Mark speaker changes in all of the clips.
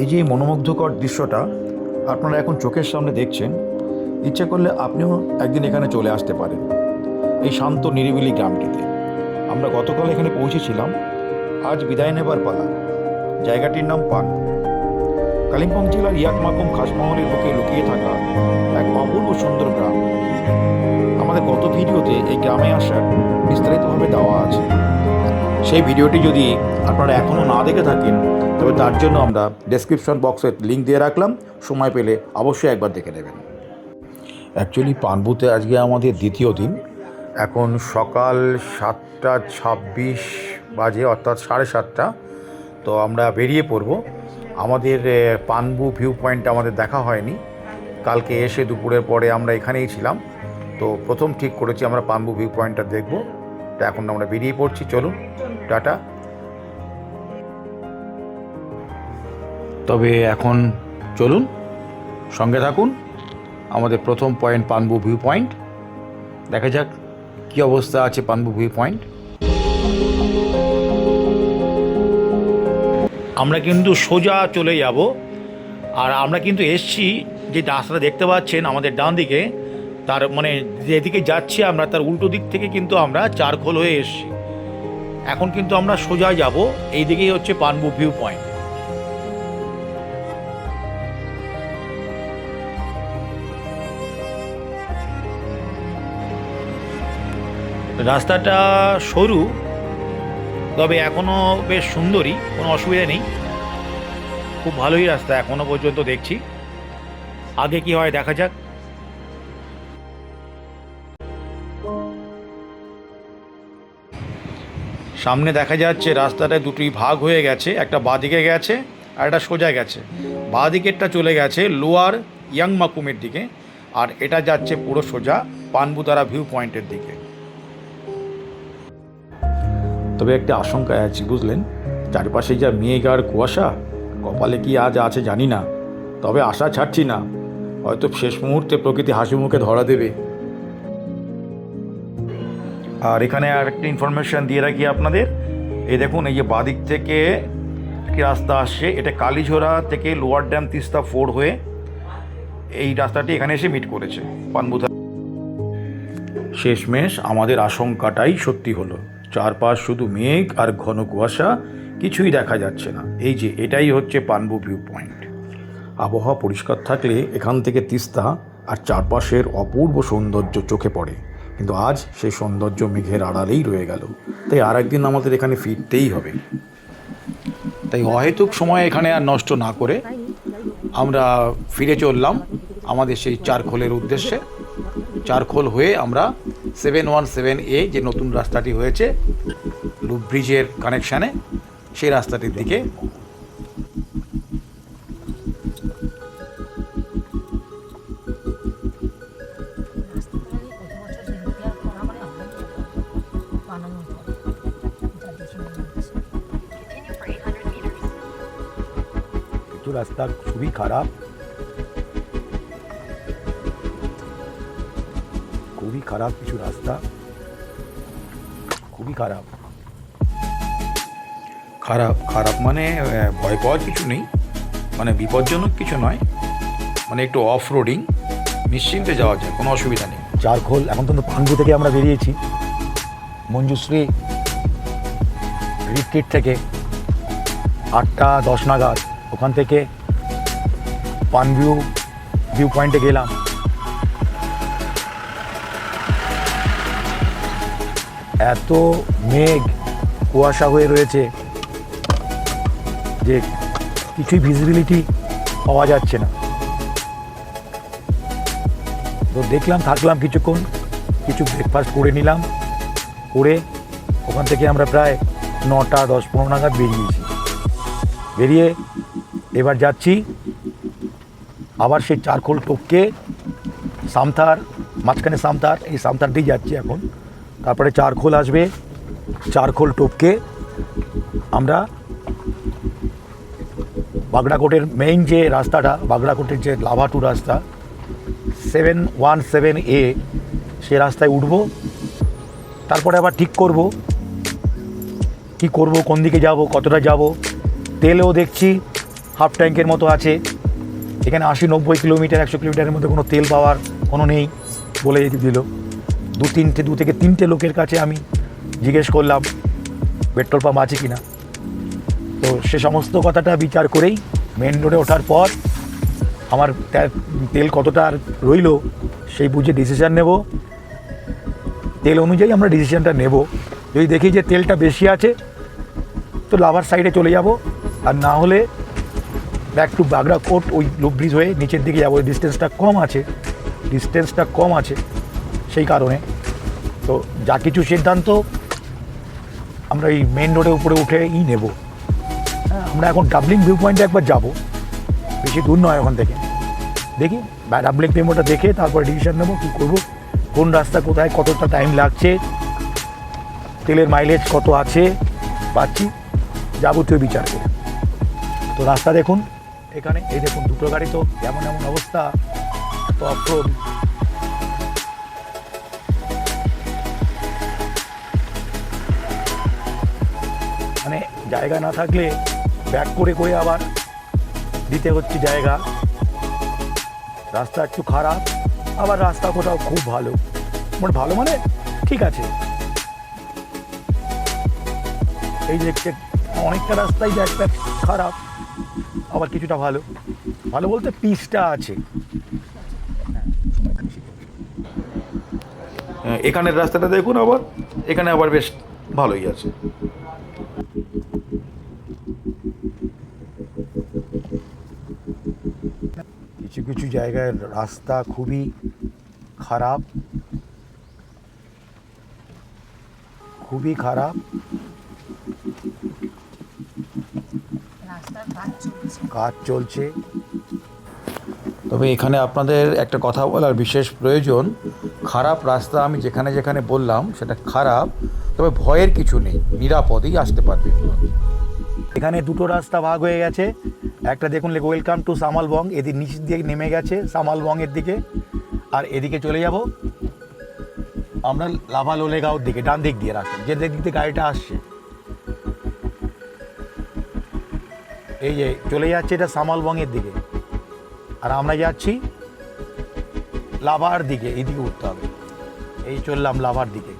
Speaker 1: এই যে মনোমুগ্ধকর দৃশ্যটা আপনারা এখন চোখের সামনে দেখছেন, ইচ্ছে করলে আপনিও একদিন এখানে চলে আসতে পারেন এই শান্ত নিরিবিলি গ্রামটিতে। আমরা গতকাল এখানে পৌঁছেছিলাম, আজ বিদায় নেবার পালা। জায়গাটির নাম পানপুর। কালিম্পং জেলার ইয়াকমাকুম খাসমহলের বুকে লুকিয়ে থাকা এক অপূর্ব সুন্দর গ্রাম। আমাদের গত ভিডিওতে এই গ্রামে আসার বিস্তারিতভাবে দেওয়া আছে। সেই ভিডিওটি যদি আপনারা এখনও না দেখে থাকেন তবে তার জন্য আমরা ডেসক্রিপশন বক্সে লিঙ্ক দিয়ে রাখলাম, সময় পেলে অবশ্যই একবার দেখে নেবেন। অ্যাকচুয়ালি পানপুতে আজকে আমাদের দ্বিতীয় দিন। এখন সকাল 7:26 বাজে, অর্থাৎ 7:30। তো আমরা বেরিয়ে পড়ব। আমাদের পানবু ভিউ পয়েন্ট আমাদের দেখা হয়নি, কালকে এসে দুপুরের পরে আমরা এখানেই ছিলাম। তো প্রথম ঠিক করেছি আমরা পানবু ভিউ পয়েন্টটা দেখব। তো এখন আমরা বেরিয়ে পড়ছি, চলুন, টাটা। তবে এখন চলুন, সঙ্গে থাকুন। আমাদের প্রথম পয়েন্ট পানবু ভিউ পয়েন্ট। দেখা যাক কী অবস্থা আছে পানবু ভিউ পয়েন্ট। আমরা কিন্তু সোজা চলে যাব, আর আমরা কিন্তু এসছি যে রাস্তাটা দেখতে পাচ্ছেন আমাদের ডান দিকে, তার মানে যেদিকে যাচ্ছি আমরা তার উল্টো দিক থেকে কিন্তু আমরা চারখোল হয়ে এসছি। এখন কিন্তু আমরা সোজা যাব, এই দিকেই হচ্ছে পানবু ভিউ পয়েন্ট। রাস্তাটা সরু, তবে এখনও বেশ সুন্দরই, কোনো অসুবিধা নেই, খুব ভালোই রাস্তা এখনও পর্যন্ত দেখছি। আগে কি হয় দেখা যাক। সামনে দেখা যাচ্ছে রাস্তাটা দুটি ভাগ হয়ে গেছে, একটা বাঁদিকে গেছে আর একটা সোজা গেছে। বাঁদিকেরটা চলে গেছে লোয়ার ইয়াংমাকুমের দিকে, আর এটা যাচ্ছে পুরো সোজা পানবুতারা ভিউ পয়েন্টের দিকে। তবে একটা আশঙ্কায় আছি, বুঝলেন, চারপাশে যা মেঘ আর কুয়াশা, কপালে কি আজ আছে জানি না, তবে আশা ছাড়ছি না, হয়তো শেষ মুহূর্তে প্রকৃতি হাসি মুখে ধরা দেবে। আর এখানে আর একটা ইনফরমেশান দিয়ে রাখি আপনাদের, এই দেখুন, এই যে বাদিক থেকে রাস্তা আসছে, এটা কালীঝোড়া থেকে লোয়ার ড্যাম তিস্তা ফোর্ড হয়ে এই রাস্তাটি এখানে এসে মিট করেছে পানবুতা। শেষমেশ আমাদের আশঙ্কাটাই সত্যি হলো, চারপাশ শুধু মেঘ আর ঘন কুয়াশা, কিছুই দেখা যাচ্ছে না। এই যে এটাই হচ্ছে পানবু ভিউ পয়েন্ট। আবহাওয়া পরিষ্কার থাকলে এখান থেকে তিস্তা আর চারপাশের অপূর্ব সৌন্দর্য চোখে পড়ে, কিন্তু আজ সেই সৌন্দর্য মেঘের আড়ালেই রয়ে গেল। তাই আর একদিন আমাদের এখানে ফিরতেই হবে। তাই অহেতুক সময় এখানে আর নষ্ট না করে আমরা ফিরে চললাম আমাদের সেই চারখোলের উদ্দেশ্যে। চারখোল হয়ে আমরা 717A যে নতুন রাস্তাটি হয়েছে লুপ ব্রিজের কানেকশানে, সেই রাস্তাটির দিকে। কিছু রাস্তা খুবই খারাপ, খুবই খারাপ, কিছু রাস্তা খুবই খারাপ। খারাপ খারাপ মানে ভয় পাওয়ার কিছু নেই, মানে বিপজ্জনক কিছু নয়, মানে একটু অফ রোডিং, নিশ্চিন্তে যাওয়া যায়, কোনো অসুবিধা নেই। চারখোল এখন তো পানবু থেকে আমরা বেরিয়েছি মঞ্জুশ্রী রিট্রিট থেকে 8:10 নাগাদ। ওখান থেকে পানভিউ ভিউ পয়েন্টে গেলাম। এত মেঘ কুয়াশা হয়ে রয়েছে যে কিছুই ভিজিবিলিটি পাওয়া যাচ্ছে না। তো দেখলাম, থাকলাম কিছুক্ষণ, কিছু ব্রেকফাস্ট করে নিলাম, করে ওখান থেকে আমরা প্রায় 9:10-15 নাগাদ বেরিয়েছি। বেরিয়ে এবার যাচ্ছি আবার সেই চারখোল টপকে সামথার, মাঝখানে সামথার, এই সামথার দিয়ে যাচ্ছি এখন। তারপরে চারখোল আসবে, চারখোল টপকে আমরা বাগড়াকোটের মেইন যে রাস্তাটা, বাগড়াকোটের যে লাভাটু রাস্তা 717A, সে রাস্তায় উঠব। তারপরে আবার ঠিক করব কি করব, কোন দিকে যাব, কতটা যাব। তেলেও দেখছি হাফ ট্যাঙ্কের মতো আছে। এখানে 80-90 কিলোমিটার 100 কিলোমিটারের মধ্যে কোনো তেল পাওয়ার কোনো নেই বলে দিল। দু থেকে তিনটে লোকের কাছে আমি জিজ্ঞেস করলাম পেট্রোল পাম্প আছে কি না। তো সে সমস্ত কথাটা বিচার করেই মেন রোডে ওঠার পর আমার তেল কতটা আর রইল সেই বুঝে ডিসিশান নেব। তেল অনুযায়ী আমরা ডিসিশানটা নেব। যদি দেখি যে তেলটা বেশি আছে তো লাভার সাইডে চলে যাব, আর না হলে ব্যাক টু বাগড়াকোট ওই লুপ ব্রিজ হয়ে নিচের দিকে যাবো। ডিস্টেন্সটা কম আছে সেই কারণে। তো যা কিছু সিদ্ধান্ত আমরা এই মেন রোডের উপরে উঠেই নেব। হ্যাঁ, আমরা এখন ডাবলিং ভিউ পয়েন্টে একবার যাব, বেশি দূর নয় ওখান থেকে। দেখি ডাবলিং মেমোটা দেখে তারপরে ডিসিশন নেবো কী করবো, কোন রাস্তা কোথায় কতটা টাইম লাগছে, তেলের মাইলেজ কত আছে পাচ্ছি, যাবতীয় বিচার করে। তো রাস্তা দেখুন, এখানে এই দেখুন দুটো গাড়ি তো এমন অবস্থা, তো অফরোড। মানে জায়গা না থাকলে ব্যাক করে আবার দিতে হচ্ছে জায়গা। রাস্তা একটু খারাপ, আবার রাস্তা কোথাও খুব ভালো, মানে ঠিক আছে। এই দেখছে অনেকটা রাস্তাই যে একটা খারাপ, আবার কিছুটা ভালো বলতে পিচটা আছে। এখানের রাস্তাটা দেখুন, এখানে আবার বেশ ভালোই আছে। কিছু জায়গায় রাস্তা খুবই খারাপ, কাজ চলছে। তবে এখানে আপনাদের একটা কথা বলার বিশেষ প্রয়োজন, খারাপ রাস্তা আমি যেখানে বললাম সেটা খারাপ, তবে ভয়ের কিছু নেই, নিরাপদেই আসতে পারবে। এখানে দুটো রাস্তা ভাগ হয়ে গেছে। একটা দেখুন ওয়েলকাম টু সামালবং, এদিক নিচ দিয়ে নেমে গেছে সামালবংয়ের দিকে, আর এদিকে চলে যাব আমরা লাভা লোলেগাঁওর দিকে, ডান দিক দিয়ে রাস্তা, যে দিক দিয়ে গাড়িটা আসছে। এই যে চলে যাচ্ছে এটা সামালবংয়ের দিকে, আর আমরা যাচ্ছি লাভার দিকে, এইদিকে উঠতে হবে। এই চললাম লাভার দিকে।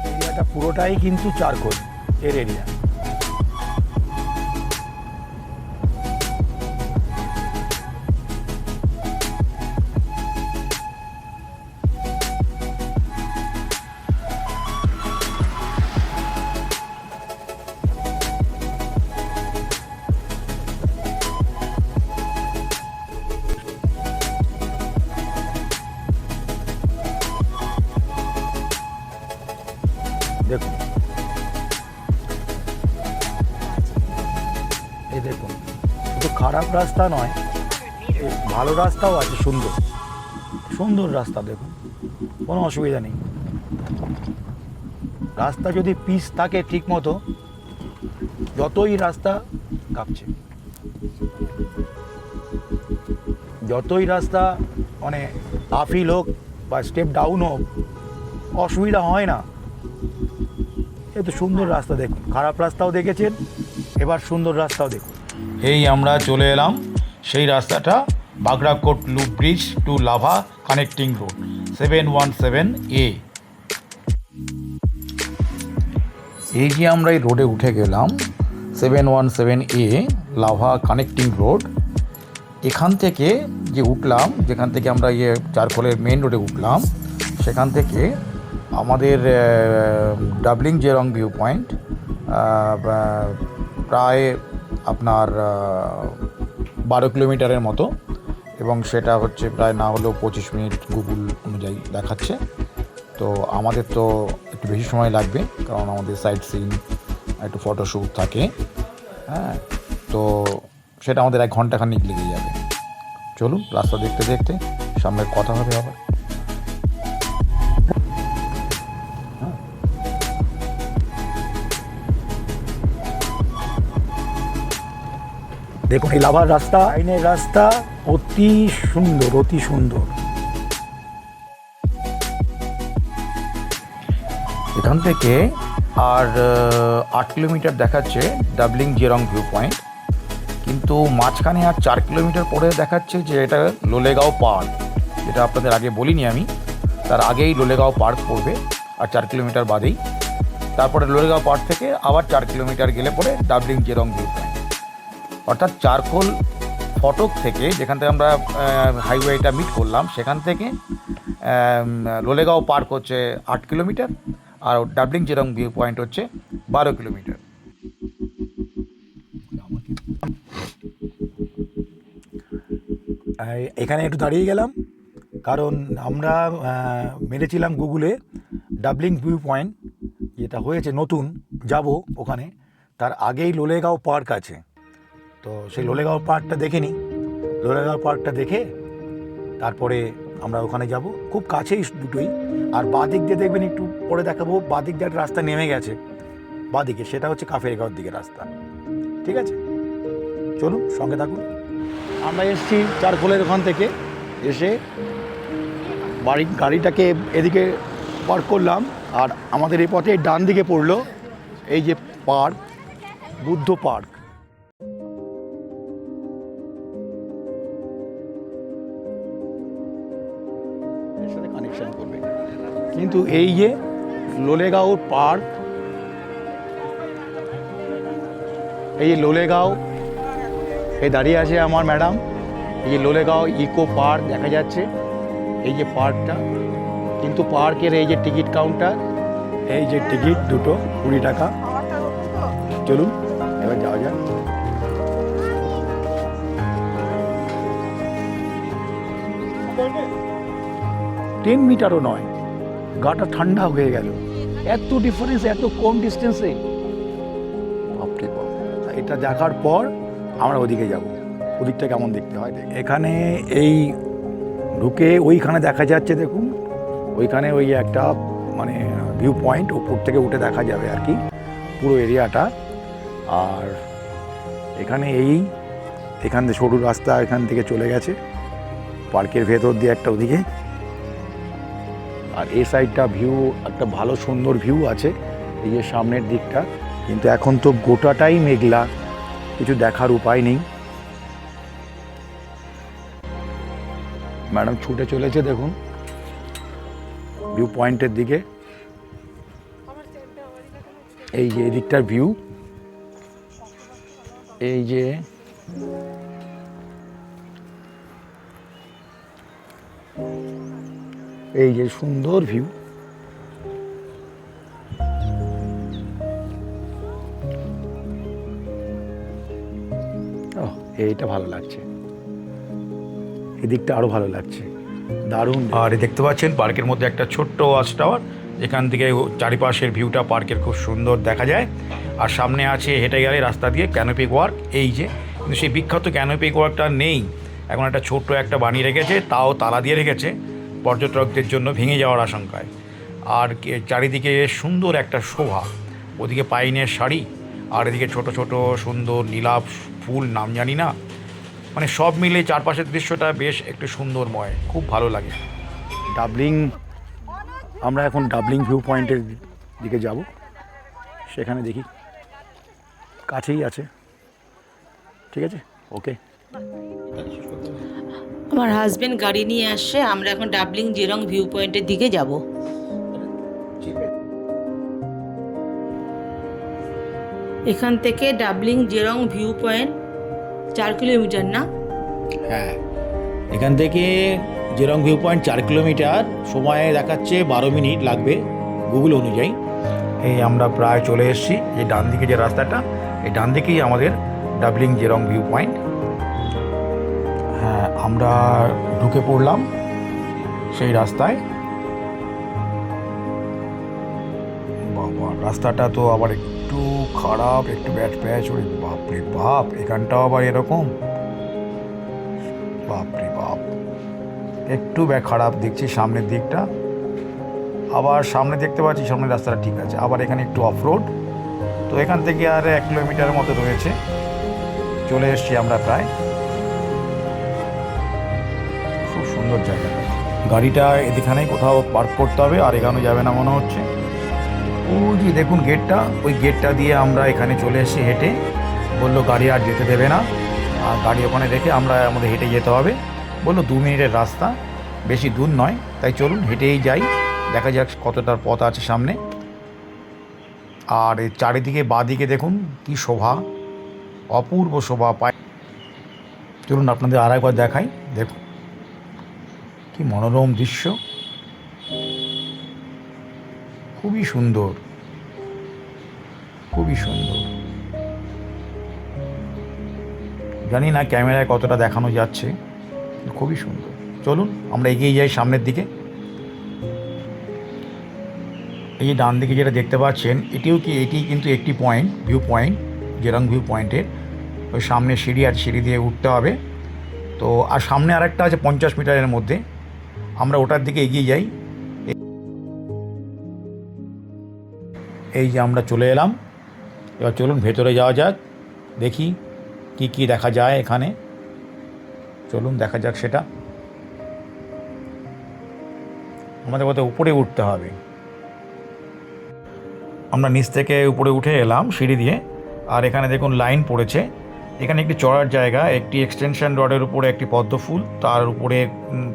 Speaker 1: এরিয়াটা পুরোটাই কিন্তু চারকোল এর এরিয়া। দেখুন এই দেখুন, শুধু খারাপ রাস্তা নয়, ভালো রাস্তাও আছে, সুন্দর রাস্তা। দেখুন কোনো অসুবিধা নেই। রাস্তা যদি পিচ থাকে ঠিক মতো, যতই রাস্তা কাঁপছে, যতই রাস্তা মানে আপহিল হোক বা স্টেপ ডাউন হোক, অসুবিধা হয় না। এই তো সুন্দর রাস্তা দেখুন, খারাপ রাস্তাও দেখেছেন, এবার সুন্দর রাস্তাও দেখুন। এই আমরা চলে এলাম সেই রাস্তাটা, Bagrakote loop bridge two lava connecting road 717A। এই যে আমরা এই রোডে উঠে গেলাম 717A লাভা কানেক্টিং রোড। এখান থেকে যে উঠলাম, যেখান থেকে আমরা চারকোলের মেন রোডে উঠলাম, সেখান থেকে আমাদের ডাবলিং জেরং ভিউ পয়েন্ট প্রায় আপনার 12 কিলোমিটারের মতো, এবং সেটা হচ্ছে প্রায় না হলেও 25 মিনিট গুগল অনুযায়ী দেখাচ্ছে। তো আমাদের তো একটু বেশি সময় লাগবে, কারণ আমাদের সাইট সিন একটু ফটোশ্যুট থাকে। হ্যাঁ, তো সেটা আমাদের 1 ঘন্টাখানিক লেগে যাবে। চলুন রাস্তা দেখতে দেখতে সামনে কথা হবে আবার।
Speaker 2: দেখুন এই লাভার রাস্তা, আইনের রাস্তা অতি সুন্দর, অতি সুন্দর।
Speaker 1: এখান থেকে আর 8 কিলোমিটার দেখাচ্ছে ডাবলিং জেরং ভিউ পয়েন্ট, কিন্তু মাঝখানে আর 4 কিলোমিটার পরে দেখাচ্ছে যে এটা লোলেগাঁও পার্ক, যেটা আপনাদের আগে বলিনি আমি। তার আগেই লোলেগাঁও পার্ক পড়বে আর 4 কিলোমিটার বাদেই। তারপরে লোলেগাঁও পার্ক থেকে আবার 4 কিলোমিটার গেলে পরে ডাবলিং জেরং ভিউ পয়েন্ট। অর্থাৎ চারকোল ফটক থেকে, যেখান থেকে আমরা হাইওয়েটা মিট করলাম, সেখান থেকে লোলেগাঁও পার্ক হচ্ছে 8 কিলোমিটার আর ডাবলিং জেরং ভিউ পয়েন্ট হচ্ছে 12 কিলোমিটার।
Speaker 2: এখানে একটু দাঁড়িয়ে গেলাম, কারণ আমরা মেরেছিলাম গুগলে ডাবলিং ভিউ পয়েন্ট, যেটা হয়েছে নতুন, যাব ওখানে। তার আগেই লোলেগাঁও পার্ক আছে, তো সেই লোলেগাঁও পার্কটা দেখে নিই। লোলেগাঁও পার্কটা দেখে তারপরে আমরা ওখানে যাব, খুব কাছেই দুটোই। আর বাদিক দিয়ে দেখবেন, একটু পরে দেখাবো, বাদিক দিয়ে একটা রাস্তা নেমে গেছে বাদিকে, সেটা হচ্ছে কাফেরগাঁওর দিকে রাস্তা। ঠিক আছে, চলুন সঙ্গে থাকুন। আমরা এসেছি চারকোলের ওখান থেকে, এসে গাড়িটাকে এদিকে পার্ক করলাম, আর আমাদের এই পথে ডান দিকে পড়লো এই যে পার্ক, বুদ্ধ পার্ক। এর সাথে কানেকশন করবে, কিন্তু এই যে লোলেগাঁও পার্ক, এই যে লোলেগাঁও, এই দাঁড়িয়ে আছে আমার ম্যাডাম। এই যে লোলেগাঁও ইকো পার্ক দেখা যাচ্ছে, এই যে পার্কটা, কিন্তু পার্কের এই যে টিকিট কাউন্টার, এই যে টিকিট দুটো 20 টাকা। চলুন এবার যাওয়া যাক। 10 মিটারও নয়, গাটা ঠান্ডা হয়ে গেল। এত ডিফারেন্স, এত কম ডিস্টেন্সে, বাপরে বাপ। এটা দেখার পর আমরা ওদিকে যাব, ওদিকটা কেমন দেখতে হয়। এখানে এই ঢুকে ওইখানে দেখা যাচ্ছে, দেখুন ওইখানে ওই একটা মানে ভিউ পয়েন্ট, উপর থেকে উঠে দেখা যাবে আর কি পুরো এরিয়াটা। আর এখানে এখান থেকে সরু রাস্তা এখান থেকে চলে গেছে পার্কের ভেতর দিয়ে একটা ওদিকে। আর এই সাইডটা ভিউ একটা ভালো সুন্দর ভিউ আছে, এই যে সামনের দিকটা। কিন্তু এখন তো গোটাটাই মেঘলা, কিছু দেখার উপায় নেই। ম্যাডাম ছুটে চলেছে দেখুন ভিউ পয়েন্টের দিকে। এই যে এদিকটার ভিউ, এই যে সুন্দর ভিউ। এইটা ভালো লাগছে, এদিকটা আরো ভালো লাগছে, দারুণ।
Speaker 1: আর দেখতে পাচ্ছেন পার্কের মধ্যে একটা ছোট্ট ওয়াচ টাওয়ার, এখান থেকে চারিপাশের ভিউটা পার্কের খুব সুন্দর দেখা যায়। আর সামনে আছে হেঁটে গেলে রাস্তা দিয়ে ক্যানোপি ওয়ার্ক, এই যে, কিন্তু সেই বিখ্যাত ক্যানোপি ওয়ার্কটা নেই এখন, একটা ছোট্ট একটা বানিয়ে রেখেছে, তাও তালা দিয়ে রেখেছে পর্যটকদের জন্য ভেঙে যাওয়ার আশঙ্কায়। আর চারিদিকে সুন্দর একটা শোভা, ওদিকে পাইনের শাড়ি, আর এদিকে ছোট ছোট সুন্দর নীলাভ ফুল, নাম জানি না, মানে সব মিলে চারপাশের দৃশ্যটা বেশ একটু সুন্দরময়, খুব ভালো লাগে।
Speaker 2: ডাবলিং, আমরা এখন ডাবলিং ভিউ পয়েন্টের দিকে যাব, সেখানে দেখি, কাছেই আছে। ঠিক আছে, ওকে।
Speaker 3: আমার হাজবেন্ড গাড়ি নিয়ে আসছে, আমরা এখন ডাবলিং জেরং ভিউ পয়েন্টের দিকে যাব। এখান থেকে ডাবলিং জেরং ভিউ পয়েন্ট 4 কিলোমিটার না?
Speaker 1: হ্যাঁ, এখান থেকে জেরং ভিউ পয়েন্ট 4 কিলোমিটার, সময় দেখাচ্ছে 12 মিনিট লাগবে গুগল অনুযায়ী। এই আমরা প্রায় চলে এসেছি, এই ডান দিকে যে রাস্তাটা, এই ডান দিকেই আমাদের ডাবলিং জেরং ভিউ পয়েন্ট। হ্যাঁ, আমরা ঢুকে পড়লাম সেই রাস্তায়। বাবা, রাস্তাটা তো আবার একটু খারাপ, একটু ব্যাচ প্যাচ, ওই বাপরে বাপ, এখানটাও আবার এরকম, বাপরে বাপ, একটু খারাপ দেখছি সামনের দিকটা। আবার সামনে দেখতে পাচ্ছি সামনের রাস্তাটা ঠিক আছে, আবার এখানে একটু অফ রোড। তো এখান থেকে আর 1 কিলোমিটারের মতো রয়েছে, চলে এসেছি আমরা প্রায়। খুব সুন্দর জায়গা, গাড়িটা এদিখানেই কোথাও পার্ক করতে হবে, আর এখানে যাবে না মনে হচ্ছে। ওই যে দেখুন গেটটা, ওই গেটটা দিয়ে আমরা এখানে চলে এসেছি হেঁটে। বললো গাড়ি আর যেতে দেবে না, আর গাড়ি ওখানে রেখে আমরা আমাদের হেঁটে যেতে হবে। বললো 2 মিনিটের রাস্তা, বেশি দূর নয়, তাই চলুন হেঁটেই যাই, দেখা যাক কতটার পথ আছে সামনে। আর এই চারিদিকে বাঁদিকে দেখুন কি শোভা, অপূর্ব শোভা পায়। চলুন আপনাদের আর একবার দেখাই, দেখুন কি মনোরম দৃশ্য, খুবই সুন্দর, খুবই সুন্দর। জানি না ক্যামেরায় কতটা দেখানো যাচ্ছে, খুবই সুন্দর। চলুন আমরা এগিয়ে যাই সামনের দিকে। এই যে ডান দিকে যেটা দেখতে পাচ্ছেন, এটি কিন্তু একটি পয়েন্ট, ভিউ পয়েন্ট, জেরং ভিউ পয়েন্টের। ওই সামনে সিঁড়ি আছে, সিঁড়ি দিয়ে উঠতে হবে। তো আর সামনে আরেকটা আছে 50 মিটারের মধ্যে, আমরা ওটার দিকে এগিয়ে যাই। এই যে আমরা চলে এলাম, এবার চলুন ভেতরে যাওয়া যাক, দেখি কি কি দেখা যায় এখানে। চলুন দেখা যাক সেটা। আমাদের বোধহয় উপরে উঠতে হবে। আমরা নিচ থেকে উপরে উঠে এলাম সিঁড়ি দিয়ে, আর এখানে দেখুন লাইন পড়েছে। এখানে একটি চড়ার জায়গা, একটি এক্সটেনশন রডের উপরে একটি পদ্ম ফুল, তার উপরে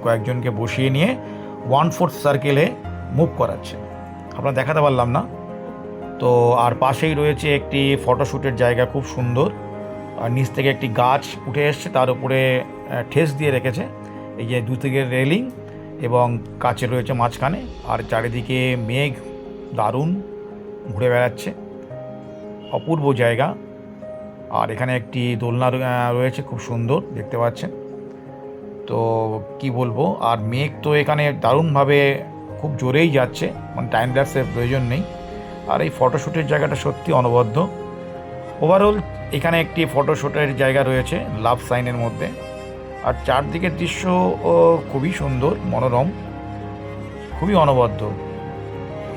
Speaker 1: কয়েকজনকে বসিয়ে নিয়ে 1/4 সার্কেলে মুভ করাচ্ছে। আপনারা দেখাতে পারলাম না তো। আর পাশেই রয়েছে একটি ফটোশ্যুটের জায়গা, খুব সুন্দর। আর নিচ থেকে একটি গাছ উঠে এসছে, তার উপরে ঠেস দিয়ে রেখেছে। এই যে দুদিকের রেলিং এবং কাছে রয়েছে মাঝখানে, আর চারিদিকে মেঘ দারুণ ঘুরে বেড়াচ্ছে, অপূর্ব জায়গা। আর এখানে একটি দোলনা রয়েছে, খুব সুন্দর দেখতে পাচ্ছেন। তো কি বলবো, আর মেঘ তো এখানে দারুণভাবে খুব জোরেই যাচ্ছে, মানে টাইম ল্যাপসের প্রয়োজন নেই। আর এই ফটোশ্যুটের জায়গাটা সত্যি অনবদ্য। ওভারঅল এখানে একটি ফটোশ্যুটের জায়গা রয়েছে লাভ সাইনের মধ্যে। আর চারদিকের দৃশ্য খুবই সুন্দর, মনোরম, খুবই অনবদ্য।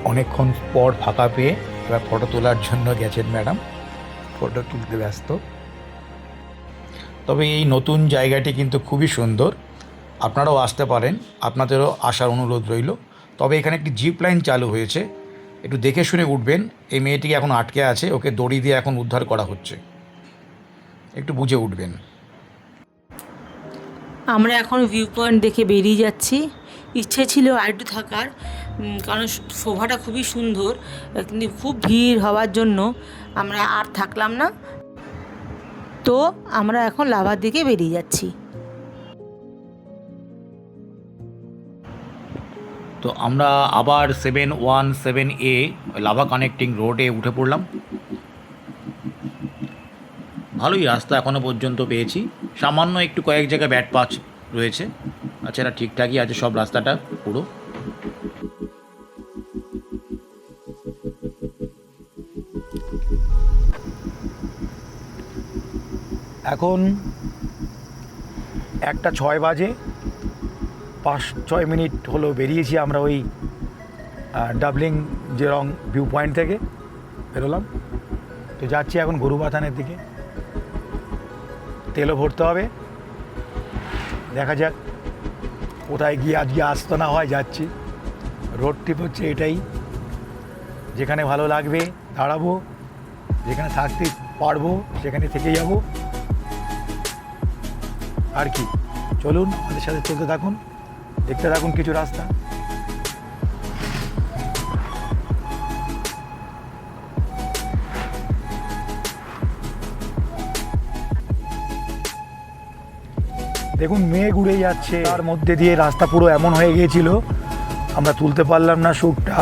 Speaker 1: অনেকক্ষণ পর ফাঁকা পেয়ে এবার ফটো তোলার জন্য গেছেন ম্যাডাম, ফটো তুলতে ব্যস্ত। তবে এই নতুন জায়গাটি কিন্তু খুবই সুন্দর, আপনারাও আসতে পারেন, আপনাদেরও আসার অনুরোধ রইল। তবে এখানে একটি জিপ লাইন চালু হয়েছে, একটু দেখে শুনে উঠবেন। এই মেয়েটিকে এখন আটকে আছে, ওকে দড়ি দিয়ে এখন উদ্ধার করা হচ্ছে, একটু বুঝে উঠবেন।
Speaker 3: আমরা এখন ভিউ পয়েন্ট দেখে বেরিয়ে যাচ্ছি। ইচ্ছে ছিল আরেকটু থাকার, কারণ শোভাটা খুবই সুন্দর, কিন্তু খুব ভিড় হওয়ার জন্য আমরা আর থাকলাম না। তো আমরা এখন লাভার দিকে বেরিয়ে যাচ্ছি।
Speaker 1: তো আমরা আবার 717A লাভা কানেক্টিং রোডে উঠে পড়লাম। ভালোই রাস্তা এখনও পর্যন্ত পেয়েছি, সামান্য একটু কয়েক জায়গায় ব্যাট পাচ রয়েছে, আচ্ছা এটা ঠিকঠাকই আছে সব রাস্তাটা পুরো।
Speaker 2: এখন 1:06 বাজে, 5-6 মিনিট হলো বেরিয়েছি আমরা ওই ডাবলিং জেরং ভিউ পয়েন্ট থেকে বেরোলাম। তো যাচ্ছি এখন গরুবাথানের দিকে, তেলও ভরতে হবে। দেখা যাক কোথায় গিয়ে আজকে আসতে না হয়, যাচ্ছি। রোড ট্রিপ হচ্ছে এটাই, যেখানে ভালো লাগবে দাঁড়াবো, যেখানে থাকতে পারবো সেখানে থেকে যাব আর কি। চলুন আমাদের সাথে চলতে থাকুন, দেখতে থাকুন কিছু রাস্তা। দেখুন মেঘ উড়ে যাচ্ছে, তার মধ্যে দিয়ে রাস্তা পুরো এমন হয়ে গিয়েছিল আমরা তুলতে পারলাম না শ্যুটটা,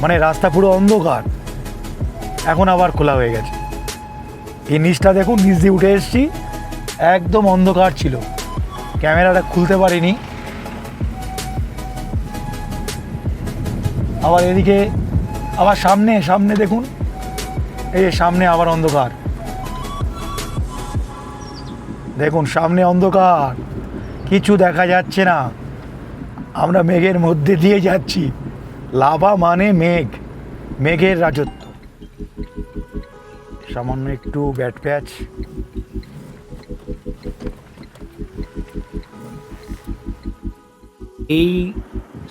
Speaker 2: মানে রাস্তা পুরো অন্ধকার। এখন আবার খোলা হয়ে গেছে। এই নিচটা দেখুন, নিচ দিয়ে উঠে এসেছি, একদম অন্ধকার ছিল, ক্যামেরাটা খুলতে পারিনি। আবার এদিকে আবার সামনে সামনে দেখুন, এই সামনে আবার অন্ধকার, দেখুন সামনে অন্ধকার, কিছু দেখা যাচ্ছে না। আমরা মেঘের মধ্যে দিয়ে যাচ্ছি, লাভা মানে মেঘ, মেঘের রাজত্ব। সামান্য একটু ব্যাট প্যাচ,
Speaker 4: এই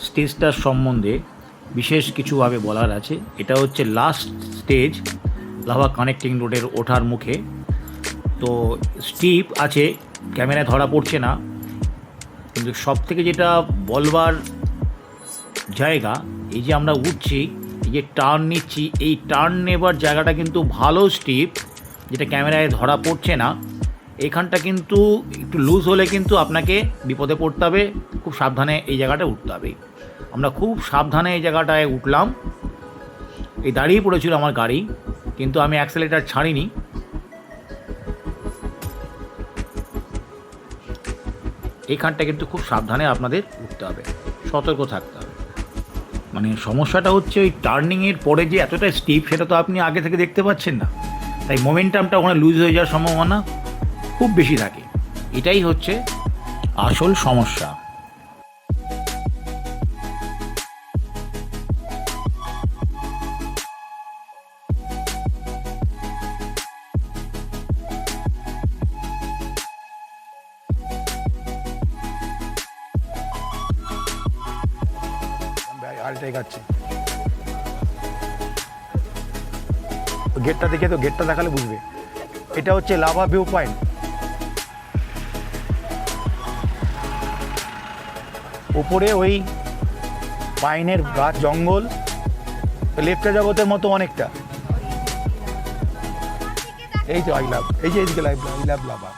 Speaker 4: স্টেজটার সম্বন্ধে বিশেষ কিছুভাবে বলার আছে। এটা হচ্ছে লাস্ট স্টেজ লাভা কানেক্টিং রোডের ওঠার মুখে। তো স্টিপ আছে, ক্যামেরায় ধরা পড়ছে না, কিন্তু সব থেকে যেটা বলবার জায়গা, এই যে আমরা উঠছি, এই যে টার্ন নিচ্ছি, এই টার্ন নেবার জায়গাটা কিন্তু ভালো স্টিপ, যেটা ক্যামেরায় ধরা পড়ছে না। এখানটা কিন্তু একটু লুজ হলে কিন্তু আপনাকে বিপদে পড়তে হবে, খুব সাবধানে এই জায়গাটা উঠতে হবে। আমরা খুব সাবধানে এই জায়গাটায় উঠলাম। এই দাঁড়িয়ে পড়েছিল আমার গাড়ি, কিন্তু আমি অ্যাক্সেলেটার ছাড়িনি। এইখানটা কিন্তু খুব সাবধানে আপনাদের উঠতে হবে, সতর্ক থাকতে হবে। মানে সমস্যাটা হচ্ছে ওই টার্নিংয়ের পরে যে এতটা স্টিপ, সেটা তো আপনি আগে থেকে দেখতে পাচ্ছেন না, তাই মোমেন্টামটা ওখানে লুজ হয়ে যাওয়ার সম্ভাবনা খুব বেশি থাকে। এটাই হচ্ছে আসল সমস্যা।
Speaker 2: আলটাই খাচ্ছে গেটটা দেখে, তো গেটটা দেখালে বুঝবে। এটা হচ্ছে লাভা ভিউ পয়েন্ট। উপরে ওই পাইনের গাছ, জঙ্গল, লেপটা জগতের মতো অনেকটা। এই তো আই লাভ, এই যে এইদিকে আই লাভ লাভা।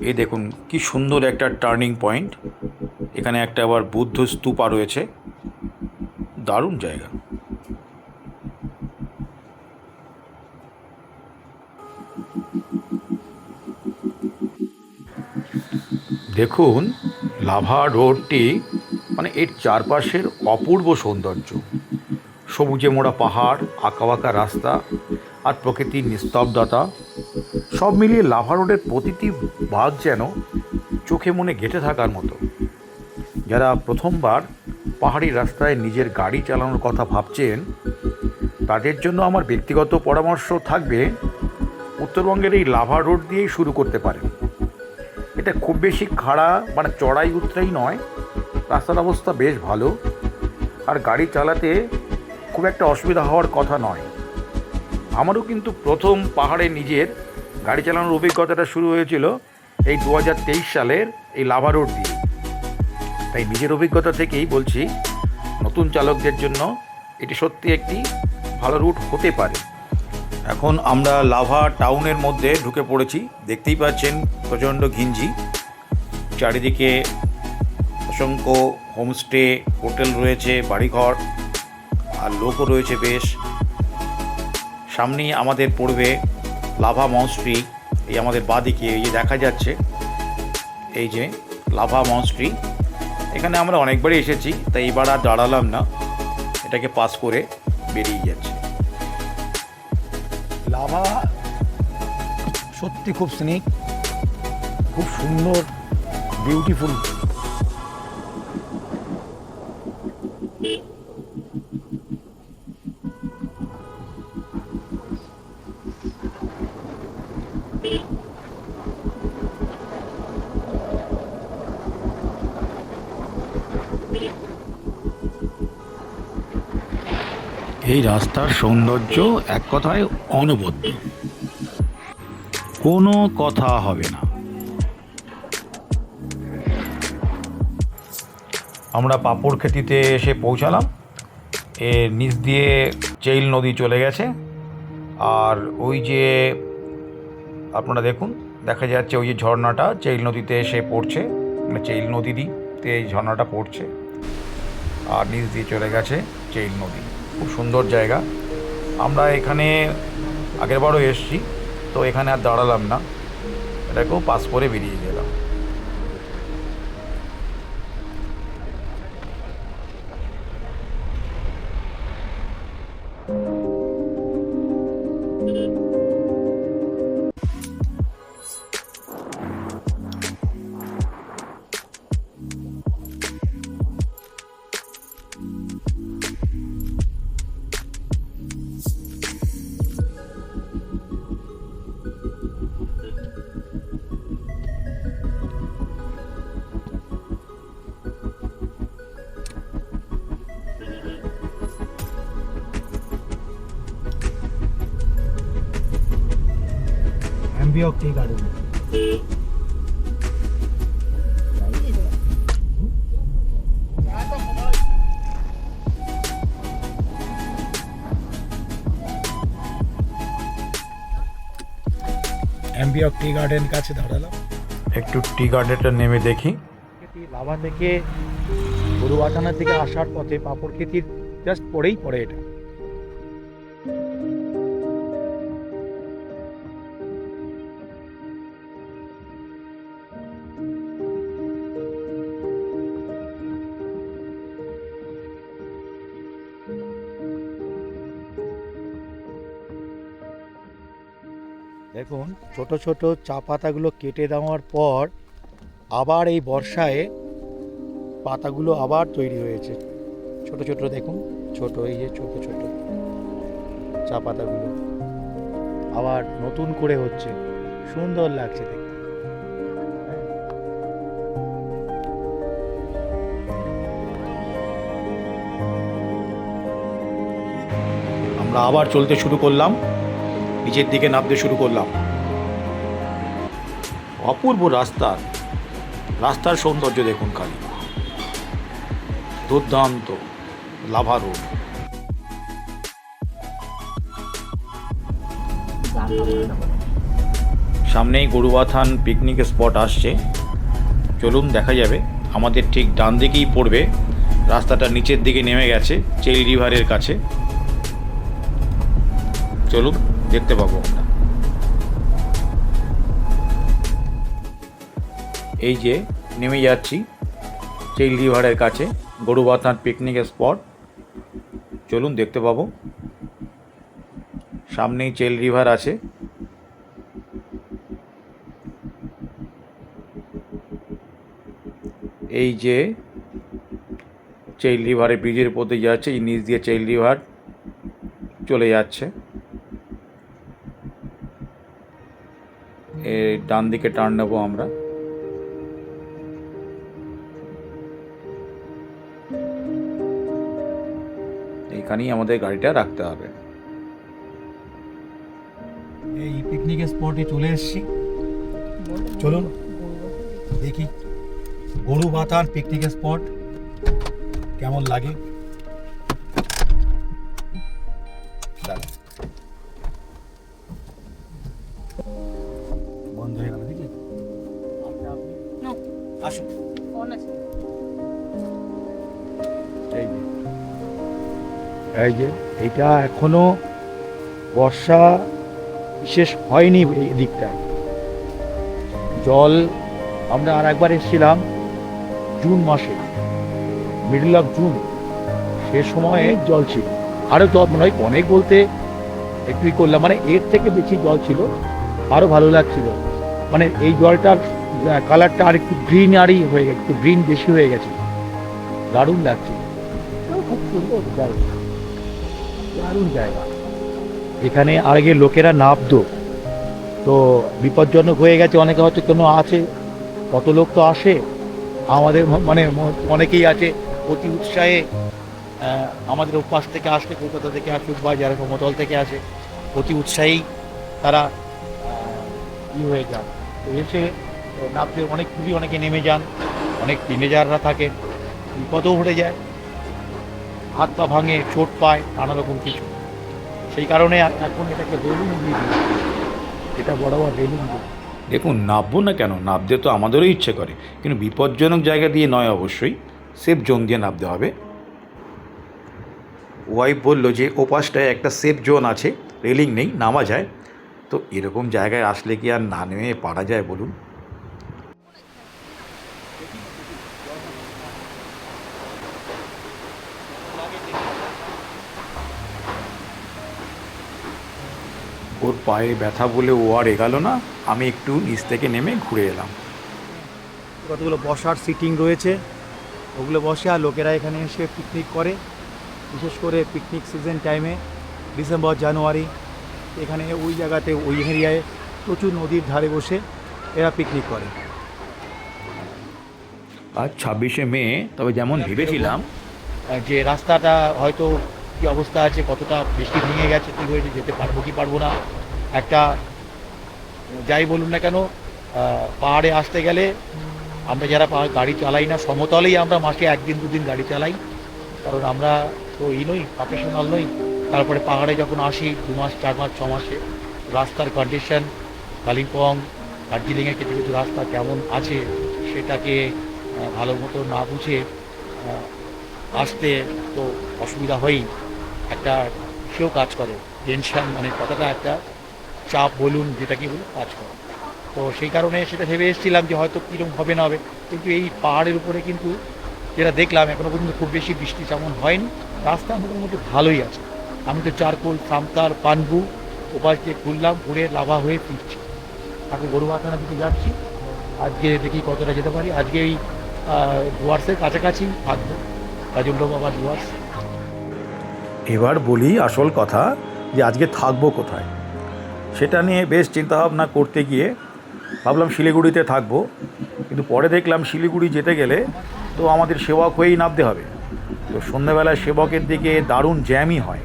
Speaker 1: এই দেখুন কি সুন্দর একটা টার্নিং পয়েন্ট। এখানে একটা আবার বুদ্ধ স্তূপা রয়েছে, দারুণ জায়গা। দেখুন লাভা রোডটি, মানে এর চারপাশের অপূর্ব সৌন্দর্য, সবুজে মোড়া পাহাড়, আঁকাবাঁকা রাস্তা আর প্রকৃতির নিস্তব্ধতা, সব মিলিয়ে লাভা রোডের প্রতিটি ভাগ যেন চোখে মনে গেঁথে থাকার মতো। যারা প্রথমবার পাহাড়ি রাস্তায় নিজের গাড়ি চালানোর কথা ভাবছেন, তাদের জন্য আমার ব্যক্তিগত পরামর্শ থাকবে, উত্তরবঙ্গের এই লাভা রোড দিয়েই শুরু করতে পারেন। এটা খুব বেশি খাড়া মানে চড়াই উতরাই নয়, রাস্তার অবস্থা বেশ ভালো, আর গাড়ি চালাতে খুব একটা অসুবিধা হওয়ার কথা নয়। আমারও কিন্তু প্রথম পাহাড়ে নিজের গাড়ি চালানোর অভিজ্ঞতাটা শুরু হয়েছিল এই 2023 সালের এই লাভা রোড দিয়ে। তাই নিজের অভিজ্ঞতা থেকেই বলছি, নতুন চালকদের জন্য এটি সত্যি একটি ভালো রুট হতে পারে। এখন আমরা লাভা টাউনের মধ্যে ঢুকে পড়েছি। দেখতেই পাচ্ছেন প্রচণ্ড ঘিঞ্জি, চারিদিকে অসংখ্য হোমস্টে, হোটেল রয়েছে, বাড়িঘর আর লোকও রয়েছে বেশ। সামনেই আমাদের পড়বে লাভা মনস্ট্রি। এই আমাদের বাঁদিকে এই যে দেখা যাচ্ছে, এই যে লাভা মনস্ট্রি, এখানে আমরা অনেকবারই এসেছি, তাই এবার আর দাঁড়ালাম না, এটাকে পাস করে বেরিয়ে যাচ্ছে।
Speaker 2: লাভা সত্যি খুব স্নিগ্ধ, খুব সুন্দর, বিউটিফুল।
Speaker 4: এই রাস্তার সৌন্দর্য এক কথায় অনবদ্য, কোনো কথা হবে না।
Speaker 1: আমরা পাপড়খেতিতে এসে পৌঁছালাম। এর নিচ দিয়ে চেইল নদী চলে গেছে, আর ওই যে আপনারা দেখুন, দেখা যাচ্ছে ওই যে ঝর্ণাটা চেইল নদীতে এসে পড়ছে, মানে চেইল নদীতে এই ঝর্ণাটা পড়ছে, আর নিচ দিয়ে চলে গেছে চেইল নদী। খুব সুন্দর জায়গা। আমরা এখানে আগেরবারও এসেছি, তো এখানে আর দাঁড়ালাম না, এটাকেও পাস করে বেরিয়ে গেলাম।
Speaker 2: Ambiok tea garden. Ambiok tea garden কাছে দাঁড়ালাম।
Speaker 1: একটু টি গার্ডেনটা নেমে দেখি।
Speaker 2: লাভা থেকে গরুয়াথানার দিকে আসার পথে পাপড় খেতির জাস্ট পরেই পড়ে এটা। দেখুন ছোট ছোট চা পাতাগুলো কেটে দেওয়ার পর আবার এই বর্ষায় পাতাগুলো আবার তৈরি হয়েছে। ছোট ছোট দেখুন, ছোট এই যে ছোট ছোট চা পাতাগুলো আবার নতুন করে হচ্ছে, সুন্দর লাগছে দেখতে।
Speaker 1: আমরা আবার চলতে শুরু করলাম, নিচের দিকে নামতে শুরু করলাম। অপূর্ব রাস্তার সৌন্দর্য দেখুন খালি, দুর্দান্ত লাভা রোড। সামনেই গরুয়াথান পিকনিক স্পট আসছে, চলুন দেখা যাবে। আমাদের ঠিক ডান দিকেই পড়বে, রাস্তাটা নিচের দিকে নেমে গেছে চেইল রিভারের কাছে। চলুন দেখতে পাবো আমরা। এই যে নেমে যাচ্ছি চেইল রিভারের কাছে, গরুয়াথান পিকনিক স্পট। চলুন দেখতে পাবো, সামনেই চেইল রিভার আছে। এই যে চেইল রিভারে ব্রিজের উপর দিয়ে যাচ্ছে, এই নিচ দিয়ে চেইল রিভার চলে যাচ্ছে। এই ডান দিকে টার্ন নেবো আমরা। এইখানেই আমাদের গাড়িটা রাখতে হবে।
Speaker 2: এই পিকনিক স্পটে চলে এসেছি, চলুন দেখি গরুবাথান পিকনিক স্পট কেমন লাগে। বন্ধ হয়ে গেল দেখি, আসুন। এই যে এটা এখনো বর্ষা বিশেষ হয়নি এই দিকটায়। জল আমরা আর একবার এসেছিলাম জুন মাসে, মিডল অফ জুন, সে সময়ে জল ছিল আরও জল, মনে হয় অনেক বলতে একটুই করলাম, মানে এর থেকে বেশি জল ছিল, আরও ভালো লাগছিল। মানে এই জলটার কালারটা আর একটু গ্রিনারি হয়ে গেছে, একটু গ্রিন বেশি হয়ে গেছে, দারুণ লাগছে, খুব সুন্দর জায়গা, দারুণ জায়গা। এখানে আগে লোকেরা নামতো, তো বিপজ্জনক হয়ে গেছে, অনেকে হয়তো কোনো আছে, কত লোক তো আসে, আমাদের মানে অনেকেই আছে অতি উৎসাহে, আমাদের উপাস থেকে আসলে, কলকাতা থেকে আসুক বা যারা সমতল থেকে আসে, অতি উৎসাহেই তারা হয়ে যান, তো এসে নামতে অনেক খুবই অনেকে নেমে যান, অনেক টিনেজাররা থাকে, বিপদও ঘটে যায়, হাত পা ভাঙে, চোট পায়, নানা রকম কিছু। সেই কারণে এখন এটাকে রেলিং দিয়ে দিই, এটা বরাবর রেলিং দিই।
Speaker 1: দেখুন, নামবো না কেন, নামতে তো আমাদেরও ইচ্ছে করে, কিন্তু বিপজ্জনক জায়গা দিয়ে নয়, অবশ্যই সেফ জোন দিয়ে নামতে হবে। ওয়াইফ বলল যে ওপাশটায় একটা সেফ জোন আছে, রেলিং নেই, নামা যায়। তো এরকম জায়গায় আসলে কি আর না নেমে পারা যায় বলুন? ওর পায়ে ব্যথা বলে ও আর এগালো না, আমি একটু নিচ থেকে নেমে ঘুরে এলাম।
Speaker 2: কতগুলো বসার সিটিং রয়েছে, ওগুলো বসে, আর লোকেরা এখানে এসে পিকনিক করে, বিশেষ করে পিকনিক সিজন টাইমে ডিসেম্বর জানুয়ারি, এখানে ওই জায়গাতে ওই এরিয়ায় প্রচুর নদীর ধারে বসে এরা পিকনিক করে।
Speaker 1: আজ 26শে মে, তবে যেমন ভেবেছিলাম
Speaker 2: যে রাস্তাটা হয়তো কী অবস্থা আছে, কতটা বৃষ্টি ভেঙে গেছে, কী হয়েছে, যেতে পারবো কি পারবো না, একটা যাই বলুন না কেন, পাহাড়ে আসতে গেলে আমরা যারা গাড়ি চালাই না, সমতলেই আমরা মাসে 1-2 দিন গাড়ি চালাই, কারণ আমরা তো নই, প্রফেশনাল নই। তারপরে পাহাড়ে যখন আসি 2 মাস 4 মাস 6 মাসে, রাস্তার কন্ডিশন কালিম্পং দার্জিলিংয়ের কিছু কিছু রাস্তা কেমন আছে সেটাকে ভালো মতো না বুঝে আসতে তো অসুবিধা হয়ই। একটা সেও কাজ করে, টেনশন, মানে কথাটা একটা চাপ বলুন, যেটা কি বলুন, কাজ করে। তো সেই কারণে সেটা ভেবে এসেছিলাম যে হয়তো কীরকম হবে না হবে, কিন্তু এই পাহাড়ের উপরে কিন্তু যেটা দেখলাম এখনও পর্যন্ত খুব বেশি বৃষ্টি তেমন হয়নি, রাস্তা মোটামুটি ভালোই আছে। আমি তো চারকোল, সামতার, পানবু ওপাশ দিয়ে ঘুরলাম, ঘুরে লাভা হয়ে ফিরছি, এখন গরুমাথানা দিকে যাচ্ছি। আজকে দেখি কতটা যেতে পারি। আজকে এই ডুয়ার্সের কাছাকাছি থাকবো, কাজল বাবা ডুয়ার্স।
Speaker 1: এবার বলি আসল কথা, যে আজকে থাকবো কোথায়। সেটা নিয়ে বেশ চিন্তাভাবনা করতে গিয়ে ভাবলাম শিলিগুড়িতে থাকবো, কিন্তু পরে দেখলাম শিলিগুড়ি যেতে গেলে তো আমাদের সেবক হয়েই নামতে হবে। তো সন্ধ্যেবেলায় সেবকের দিকে দারুণ জ্যামই হয়।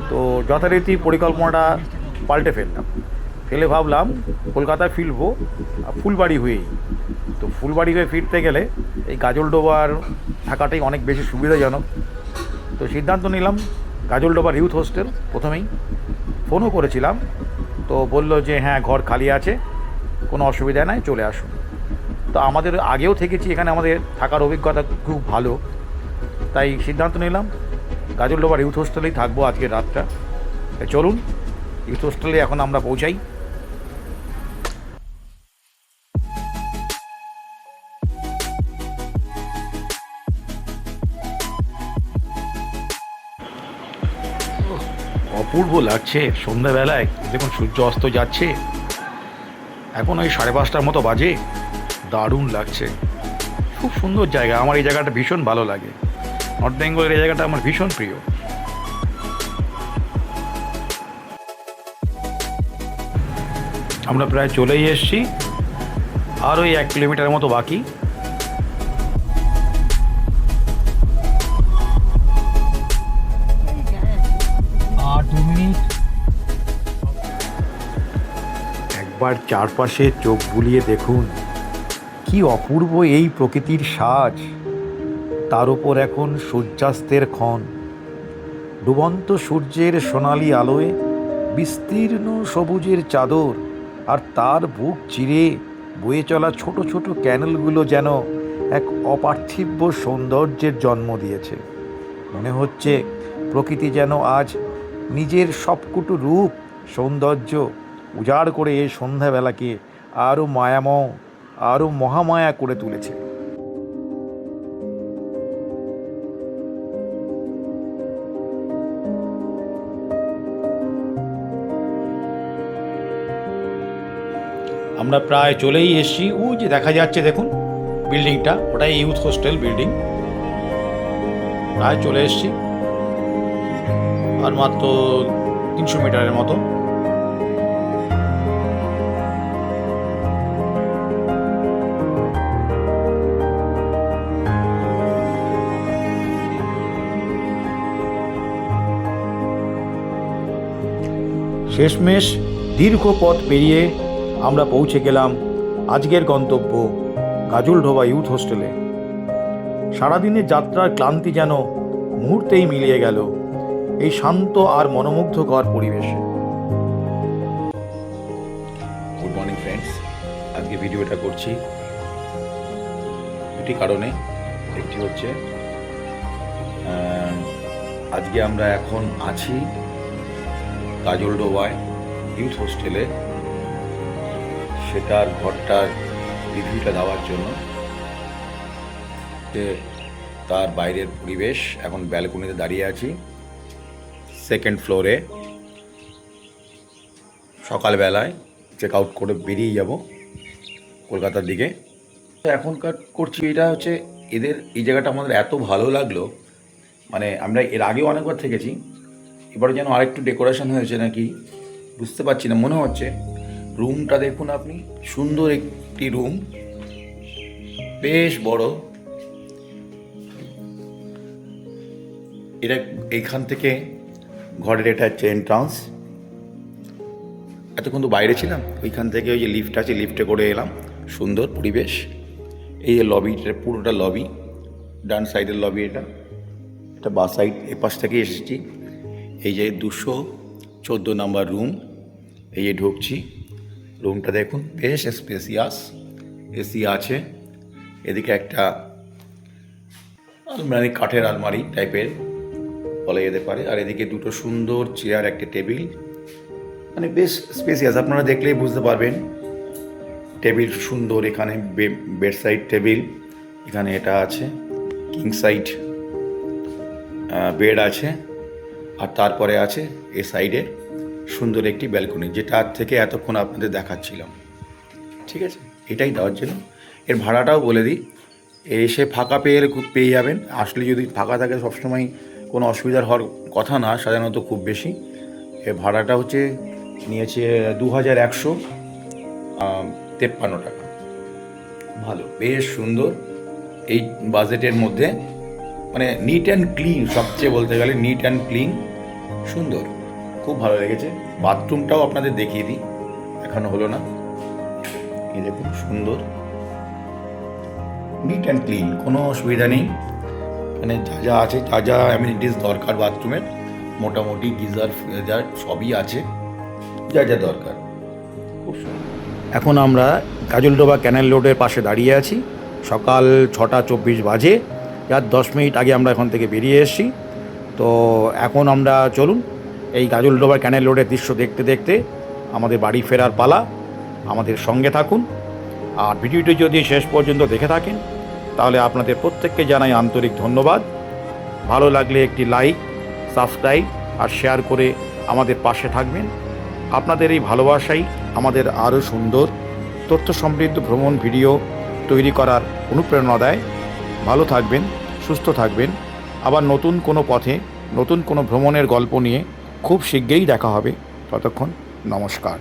Speaker 1: তো যথারীতি পরিকল্পনাটা পাল্টে ফেলে ভাবলাম কলকাতায় ফিরবো ফুলবাড়ি হয়েই। তো ফুলবাড়ি হয়ে ফিরতে গেলে এই গাজলডোবার থাকাটাই অনেক বেশি সুবিধাজনক। তো সিদ্ধান্ত নিলাম গাজলডোবার ইউথ হোস্টেল। প্রথমেই ফোনও করেছিলাম, তো বলল যে হ্যাঁ ঘর খালি আছে, কোনো অসুবিধা নাই, চলে আসুন। তো আমাদের আগেও থেকেছি এখানে, আমাদের থাকার অভিজ্ঞতা খুব ভালো, তাই সিদ্ধান্ত নিলাম গাজলডোবার ইউথ হোস্টেলেই থাকবো আজকের রাতটা। চলুন ইউথ হোস্টেলে এখন আমরা পৌঁছাই। অপূর্ব লাগছে সন্ধ্যাবেলায়, দেখুন সূর্য অস্ত যাচ্ছে, এখন ওই 5:30টার মতো বাজে। দারুণ লাগছে, খুব সুন্দর জায়গা। আমার এই জায়গাটা ভীষণ ভালো লাগে, নর্থ বেঙ্গলের এই জায়গাটা আমার ভীষণ প্রিয়। আমরা প্রায় চলেই এসেছি, আর ওই 1 কিলোমিটারের মতো বাকি। একবার চারপাশে চোখ বুলিয়ে দেখুন, কি অপূর্ব এই প্রকৃতির সাজ। তার উপর এখন সূর্যাস্তের ক্ষণ, ডুবন্ত সূর্যের সোনালি আলোয় বিস্তীর্ণ সবুজের চাদর, আর তার বুক চিরে বয়ে চলা ছোট ছোট ক্যানেলগুলো যেন এক অপার্থিব সৌন্দর্যের জন্ম দিয়েছে। মনে হচ্ছে প্রকৃতি যেন আজ নিজের সবকটু রূপ সৌন্দর্য উজাড় করে এই সন্ধ্যাবেলাকে আরও মায়াময়, আরও মহামায়া করে তুলেছে। আমরা প্রায় চলেই এসেছি। ওই যে দেখা যাচ্ছে দেখুন বিল্ডিংটা, ওটাই ইউথ হোস্টেল বিল্ডিং। প্রায় চলে এসেছি, আর মাত্র 300 মিটারের মতো। শেষমেশ দীর্ঘ পথ পেরিয়ে আমরা পৌঁছে গেলাম আজকের গন্তব্য গাজলডোবা ইউথ হোস্টেলে। সারাদিনের যাত্রার ক্লান্তি যেন মুহূর্তেই মিলিয়ে গেল এই শান্ত আর মনোমুগ্ধকর পরিবেশে। গুড মর্নিং ফ্রেন্ডস, আজকে ভিডিওটা করছি দুটি কারণে। একটি হচ্ছে আজকে আমরা এখন আছি গাজলডোবায় ইউথ হোস্টেলে, সেটার ঘরটার রিভিউটা দেওয়ার জন্য। তার বাইরের পরিবেশ, এখন ব্যালকনিতে দাঁড়িয়ে আছি 2nd ফ্লোরে। সকালবেলায় চেক আউট করে বেরিয়ে যাব কলকাতার দিকে। এখনকার করছি এটা হচ্ছে এদের এই জায়গাটা আমাদের এত ভালো লাগলো, মানে আমরা এর আগেও অনেকবার থেকেছি, এবারে যেন আরেকটু ডেকোরেশন হয়েছে নাকি বুঝতে পারছি না, মনে হচ্ছে। রুমটা দেখুন আপনি, সুন্দর একটি রুম, বেশ বড়। এটা এইখান থেকে ঘরের এটা হচ্ছে এন্ট্রান্স, এতক্ষণ তো বাইরে ছিলাম, ওইখান থেকে ওই যে লিফট আছে, লিফটে করে এলাম। সুন্দর পরিবেশ। এই যে লবিটা, পুরোটা লবি, ডান সাইডের লবি এটা বাঁ সাইড, এপাশ থেকে এসেছি। এই যে 214 নাম্বার রুম, এই যে ঢুকছি। রুমটা দেখুন বেশ স্পেসিয়াস, এসি আছে। এদিকে একটা আলমারি, কাঠের আলমারি টাইপের বলা যেতে পারে। আর এদিকে দুটো সুন্দর চেয়ার, একটা টেবিল, মানে বেশ স্পেসিয়াস। আপনারা দেখলেই বুঝতে পারবেন। টেবিল সুন্দর, এখানে বেড সাইড টেবিল, এখানে এটা আছে, কিং সাইড বেড আছে। আর তারপরে আছে এ সাইডে সুন্দর একটি ব্যালকনি, যেটা থেকে এতক্ষণ আপনাদের দেখাচ্ছিলাম। ঠিক আছে, এটাই দেওয়ার জন্য। এর ভাড়াটাও বলে দিই, এসে ফাঁকা পেয়ে যাবেন। আসলে যদি ফাঁকা থাকে সবসময় কোনো অসুবিধার হওয়ার কথা না, সাধারণত খুব বেশি। এর ভাড়াটা হচ্ছে নিয়েছে 2153 টাকা। ভালো, বেশ সুন্দর। এই বাজেটের মধ্যে মানে নিট অ্যান্ড ক্লিন, সবচেয়ে বলতে গেলে নিট অ্যান্ড ক্লিন, সুন্দর, খুব ভালো লেগেছে। বাথরুমটাও আপনাদের দেখিয়ে দিই, এখনো হলো না। এই দেখুন, সুন্দর, নিট অ্যান্ড ক্লিন, কোনো অসুবিধা নেই। মানে যা আছে, যা অ্যামিনিটিস দরকার বাথরুমের, মোটামুটি গিজার ফ্রিজার সবই আছে, যা দরকার। খুব সুন্দর। এখন আমরা কাজলডোবা ক্যানেল রোডের পাশে দাঁড়িয়ে আছি। সকাল 6:24 বাজে, যার 10 মিনিট আগে আমরা এখান থেকে বেরিয়ে এসেছি। তো এখন আমরা চলুন এই কাজলডোবা ক্যানেল রোডের দৃশ্য দেখতে দেখতে আমাদের বাড়ি ফেরার পালা। আমাদের সঙ্গে থাকুন। আর ভিডিওটি যদি শেষ পর্যন্ত দেখে থাকেন তাহলে আপনাদের প্রত্যেককে জানাই আন্তরিক ধন্যবাদ। ভালো লাগলে একটি লাইক, সাবস্ক্রাইব আর শেয়ার করে আমাদের পাশে থাকবেন। আপনাদের এই ভালোবাসাই আমাদের আরও সুন্দর তথ্য সমৃদ্ধ ভ্রমণ ভিডিও তৈরি করার অনুপ্রেরণা দেয়। ভালো থাকবেন, সুস্থ থাকবেন। আবার নতুন কোনো পথে, নতুন কোনো ভ্রমণের গল্প নিয়ে খুব শীঘ্রই দেখা হবে। ততক্ষণ নমস্কার।